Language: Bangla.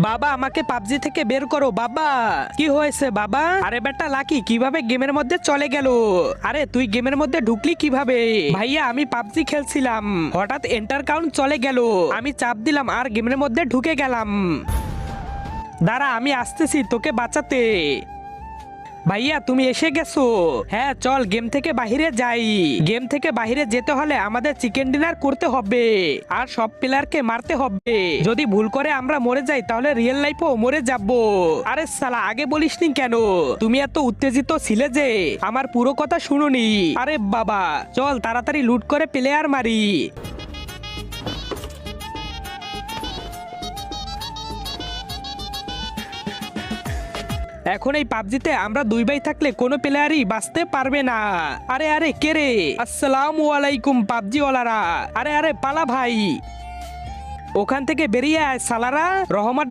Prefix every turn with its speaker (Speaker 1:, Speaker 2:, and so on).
Speaker 1: বাবা আমাকে পাবজি থেকে বের করো বাবা। কি হয়েছে বাবা? আরে বেটা লাকি কিভাবে গেমের মধ্যে চলে গেল? আরে তুই গেমের মধ্যে ঢুকলি কিভাবে? ভাইয়া আমি পাবজি খেলছিলাম, হঠাৎ এন্টার কাউন্ট চলে গেল, আমি চাপ দিলাম আর গেমের মধ্যে ঢুকে গেলাম। দাঁড়া আমি আসতেছি তোকে বাঁচাতে। ভাইয়া তুমি এসে গেছো? হ্যাঁ চল গেম থেকে বাহিরে যাই। গেম থেকে বাহিরে যেতে হলে আমাদের চিকেন ডিনার করতে হবে আর সব প্লেয়ারকে মারতে হবে। যদি ভুল করে আমরা মরে যাই তাহলে রিয়েল লাইফেও মরে যাব। আরে সালা আগে বলিসনি কেন? তুমি এত উত্তেজিত ছিলে যে আমার পুরো কথা শুনোনি। আরে বাবা চল তাড়াতাড়ি লুট করে প্লেয়ার মারি। এখন এই পাবজিতে আমরা দুই ভাই থাকলে কোনো প্লেয়ারই বাঁচতে পারবে না। আরে আরে কে রে? আসসালামু আলাইকুম পাবজি ওয়ালারা। আরে আরে পালা ভাই, ওখান থেকে বেরিয়ে আয় সালারা। রহমান